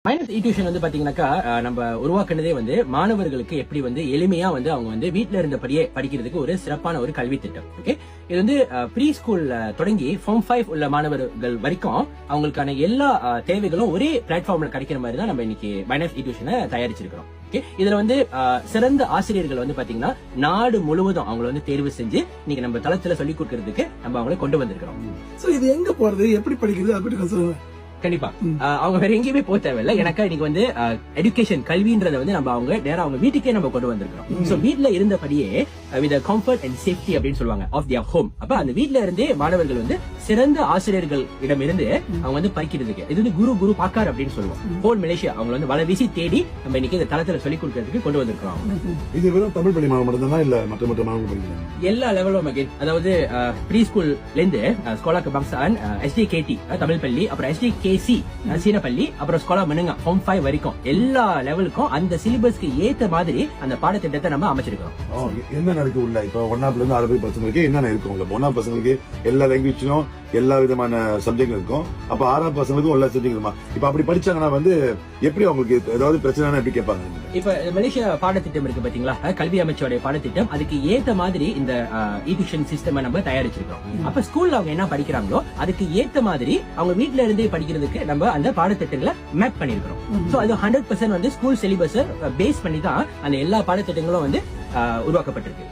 Minus tuition வந்து பாத்தீங்கன்னாக்கா நம்ம உருவாக்குனதே வந்து மாணவர்களுக்கு எப்படி வந்து எளிமையா வந்து அவங்க வந்து வீட்ல இருந்தபடியே படிக்கிறதுக்கு ஒரு சிறப்பான ஒரு கல்வி திட்டம். ஓகே, இது வந்து ப்ரீ ஸ்கூல்ல தொடங்கி ஃபார்ம் 5 உள்ள மாணவர்கள் வரைக்கும் அவங்களுக்கான எல்லா தேவைகளும் ஒரே பிளாட்ஃபார்ம்ல கிடைக்கிற மாதிரி தான் நம்ம இன்னைக்கு மைனஸ் டியூஷனை தயாரிச்சிருக்கிறோம். ஓகே, இதுல வந்து சிறந்த ஆசிரியர்கள் வந்து பாத்தீங்கன்னா நாடு முழுவதும் அவங்களை வந்து தேர்வு செஞ்சு இன்னைக்கு நம்ம தளத்துல சொல்லிக் கொடுக்கறதுக்கு நம்ம அவங்களை கொண்டு வந்திருக்கிறோம். சோ இது எங்க போறது, எப்படி படிக்கிறது, அதை பத்தி சொல்லுங்க. கண்டிப்பா அவங்க வேற எங்கேயுமே போக தேவையில்ல. எனக்கா இன்னைக்கு வந்து எடுகேஷன் கல்வின்றத வந்து நம்ம அவங்க நேரா அவங்க வீட்டுக்கே நம்ம கொண்டு வந்திருக்கிறோம். சோ வீட்ல இருந்தபடியே வித் கம்ஃபர்ட் அண்ட் சேஃப்டி அப்படின்னு சொல்லுவாங்க ஆஃப் தியர் ஹோம். அப்ப அந்த வீட்ல இருந்தே மாணவர்கள் வந்து சிறந்த ஆசிரியர்கள் இடமிருந்து அவங்க வந்து படிக்கிறதுக்கு இது வந்து குரு பாக்கார் அப்படின்னு சொல்லுவோம். ஹோல் மலேசியா அவங்க வந்து வலை வீசி தேடி நம்ம இன்னைக்கு இந்த தளத்துல சொல்லிக் கொடுக்கறதுக்கு கொண்டு வந்திருக்கிறோம். இது வெறும் தமிழ் பள்ளி மாணவர்கள் மட்டும்தானா இல்ல மற்ற மாணவர்கள் படிக்கிறாங்க? எல்லா லெவலும் அகைன், அதாவது ப்ரீ ஸ்கூல்ல இருந்து ஸ்கோலா கபாங்சான், எஸ்டிகேடி தமிழ் பள்ளி, அப்புறம் எஸ்டிகேசி சீன பள்ளி, அப்புறம் ஸ்கோலா மனுங்க ஃபார்ம் 5 வரைக்கும் எல்லா லெவலுக்கும் அந்த சிலபஸ்க்கு ஏத்த மாதிரி அந்த பாடத்திட்டத்தை நம்ம அமைச்சிருக்கோம். என்ன இருக்கு உள்ள? இப்ப 1ஆப்ல இருந்து 6 பசங்களுக்கு என்னென்ன இருக்கும் உள்ள? 1ஆம் பசங்களுக்கு எல்லா லாங்குவேஜ்லயும் எல்லா விதமான சப்ஜெக்ட் இருக்கும். அப்ப 6ஆம் பசங்களுக்கும் எல்லா சப்ஜெக்ட் இருக்குமா? இப்ப அப்படி படிச்சாங்கன்னா வந்து எப்படி அவங்களுக்கு ஏதாவது பிரச்சனை எப்படி கேட்பாங்க? இப்ப மலேசியா பாடத்திட்டம் இருக்கு பாத்தீங்களா, கல்வி அமைச்சோட பாடத்திட்டம், அதுக்கு ஏத்த மாதிரி இந்த டியூஷன் சிஸ்டம் நம்ம தயாரிச்சிருக்கோம். அப்ப ஸ்கூல்ல அவங்க என்ன படிக்கிறாங்களோ அதுக்கு ஏத்த மாதிரி அவங்க வீட்ல இருந்தே படிக்கிறதுக்கு நம்ம அந்த பாடத்திட்டங்களை மேப் பண்ணிருக்கிறோம். சோ அது 100% வந்து ஸ்கூல் சிலபஸ் பேஸ் பண்ணி தான் அந்த எல்லா பாடத்திட்டங்களும் வந்து உருவாக்கப்பட்டிருக்கு.